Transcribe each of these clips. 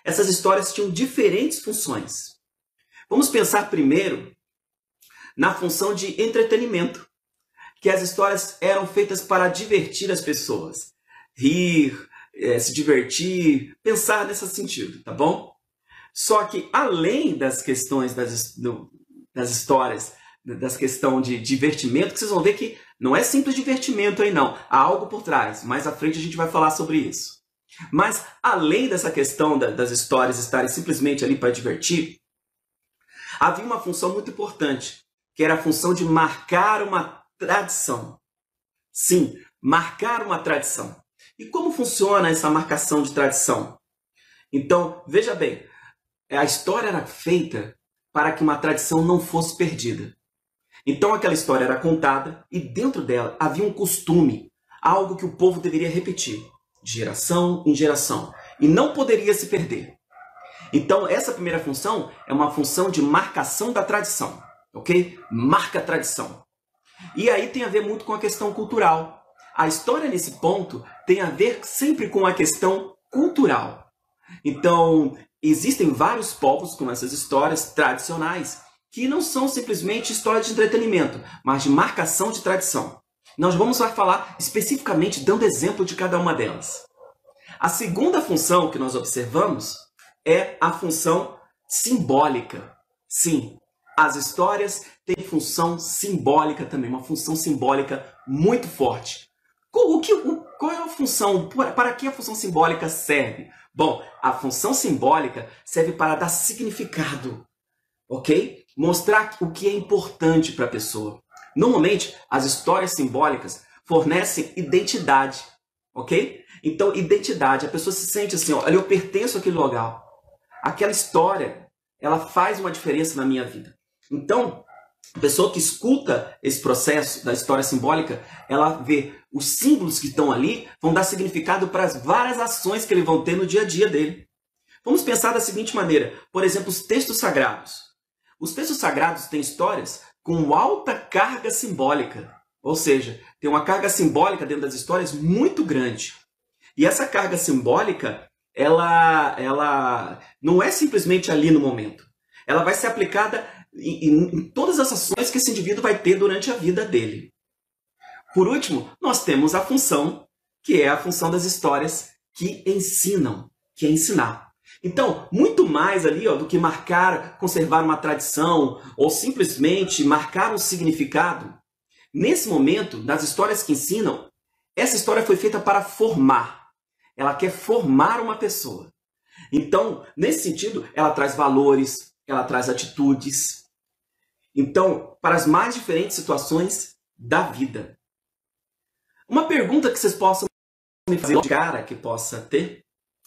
essas histórias tinham diferentes funções. Vamos pensar primeiro na função de entretenimento, que as histórias eram feitas para divertir as pessoas. Rir, se divertir, pensar nesse sentido, tá bom? Só que além das questões das histórias, das questões de divertimento, que vocês vão ver que não é simples divertimento aí não, há algo por trás. Mais à frente a gente vai falar sobre isso. Mas além dessa questão das histórias estarem simplesmente ali para divertir, havia uma função muito importante, que era a função de marcar uma tradição. Sim, marcar uma tradição. E como funciona essa marcação de tradição? Então, veja bem, a história era feita para que uma tradição não fosse perdida. Então aquela história era contada e dentro dela havia um costume, algo que o povo deveria repetir, de geração em geração, e não poderia se perder. Então essa primeira função é uma função de marcação da tradição, ok? Marca a tradição. E aí tem a ver muito com a questão cultural. A história nesse ponto tem a ver sempre com a questão cultural. Então existem vários povos com essas histórias tradicionais, que não são simplesmente histórias de entretenimento, mas de marcação de tradição. Nós vamos falar especificamente dando exemplo de cada uma delas. A segunda função que nós observamos é a função simbólica. Sim, as histórias têm função simbólica também, uma função simbólica muito forte. Qual é a função? Para que a função simbólica serve? Bom, a função simbólica serve para dar significado, ok? Mostrar o que é importante para a pessoa. Normalmente, as histórias simbólicas fornecem identidade, ok? Então, identidade, a pessoa se sente assim, olha, eu pertenço àquele lugar. Aquela história, ela faz uma diferença na minha vida. Então, a pessoa que escuta esse processo da história simbólica, ela vê os símbolos que estão ali, vão dar significado para as várias ações que ele vão ter no dia a dia dele. Vamos pensar da seguinte maneira, por exemplo, os textos sagrados. Os textos sagrados têm histórias com alta carga simbólica, ou seja, tem uma carga simbólica dentro das histórias muito grande. E essa carga simbólica, ela não é simplesmente ali no momento. Ela vai ser aplicada em todas as ações que esse indivíduo vai ter durante a vida dele. Por último, nós temos a função, que é a função das histórias que ensinam, que é ensinar. Então, muito mais ali do que marcar, conservar uma tradição ou simplesmente marcar um significado, nesse momento, nas histórias que ensinam, essa história foi feita para formar. Ela quer formar uma pessoa. Então, nesse sentido, ela traz valores, ela traz atitudes. Então, para as mais diferentes situações da vida. Uma pergunta que vocês possam me fazer de cara, que possa ter,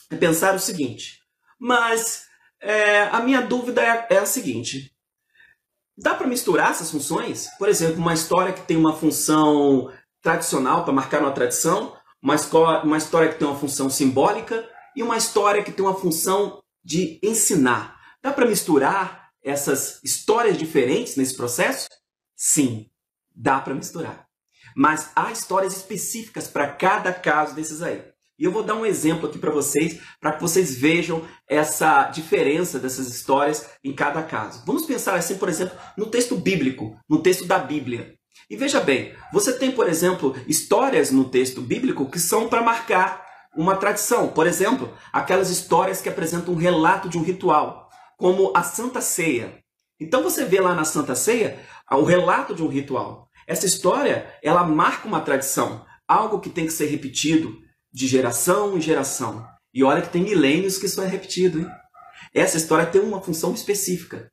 é pensar o seguinte. Mas a minha dúvida é a seguinte. Dá para misturar essas funções? Por exemplo, uma história que tem uma função tradicional para marcar uma tradição, uma história que tem uma função simbólica e uma história que tem uma função de ensinar. Dá para misturar essas histórias diferentes nesse processo? Sim, dá para misturar. Mas há histórias específicas para cada caso desses aí. E eu vou dar um exemplo aqui para que vocês vejam essa diferença dessas histórias em cada caso. Vamos pensar assim, por exemplo, no texto bíblico, no texto da Bíblia. E veja bem, você tem, por exemplo, histórias no texto bíblico que são para marcar uma tradição. Por exemplo, aquelas histórias que apresentam um relato de um ritual, como a Santa Ceia. Então você vê lá na Santa Ceia o relato de um ritual. Essa história, ela marca uma tradição, algo que tem que ser repetido de geração em geração. E olha que tem milênios que isso é repetido, hein? Essa história tem uma função específica.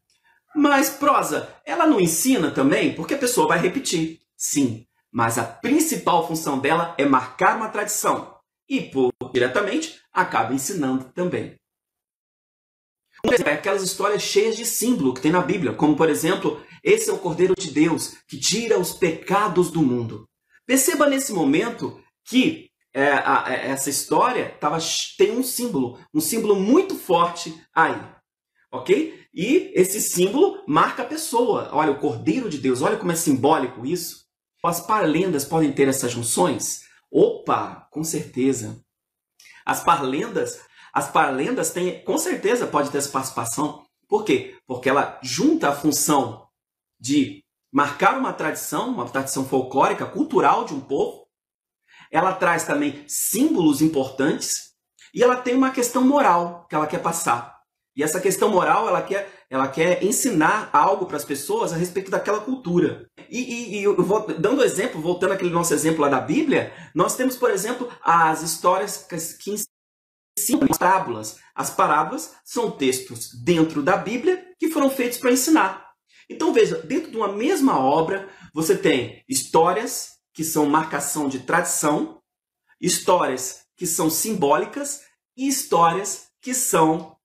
Mas prosa, ela não ensina também? Porque a pessoa vai repetir. Sim, mas a principal função dela é marcar uma tradição. E, diretamente, acaba ensinando também. Aquelas histórias cheias de símbolo que tem na Bíblia, como, por exemplo, esse é o Cordeiro de Deus que tira os pecados do mundo. Perceba nesse momento que essa história tem um símbolo muito forte aí, ok? E esse símbolo marca a pessoa. Olha, o Cordeiro de Deus, olha como é simbólico isso. As parlendas podem ter essas junções? Opa, com certeza. As parlendas, As paralendas têm, com certeza pode ter essa participação. Por quê? Porque ela junta a função de marcar uma tradição folclórica, cultural de um povo. Ela traz também símbolos importantes e ela tem uma questão moral que ela quer passar. E essa questão moral, ela quer ensinar algo para as pessoas a respeito daquela cultura. E eu vou dando exemplo, voltando àquele nosso exemplo lá da Bíblia, nós temos, por exemplo, as histórias que ensinam as parábolas. As parábolas são textos dentro da Bíblia que foram feitos para ensinar. Então veja, dentro de uma mesma obra, você tem histórias que são marcação de tradição, histórias que são simbólicas e histórias que são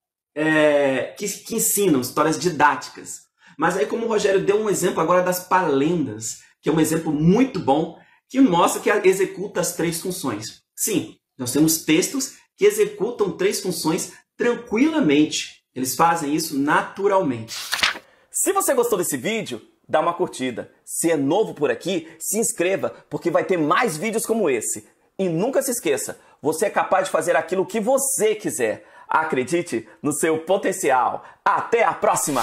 que ensinam, histórias didáticas. Mas aí, como o Rogério deu um exemplo agora das paralendas, que é um exemplo muito bom, que mostra que executa as 3 funções. Sim, nós temos textos que executam 3 funções tranquilamente. Eles fazem isso naturalmente. Se você gostou desse vídeo, dá uma curtida. Se é novo por aqui, se inscreva, porque vai ter mais vídeos como esse. E nunca se esqueça, você é capaz de fazer aquilo que você quiser. Acredite no seu potencial. Até a próxima!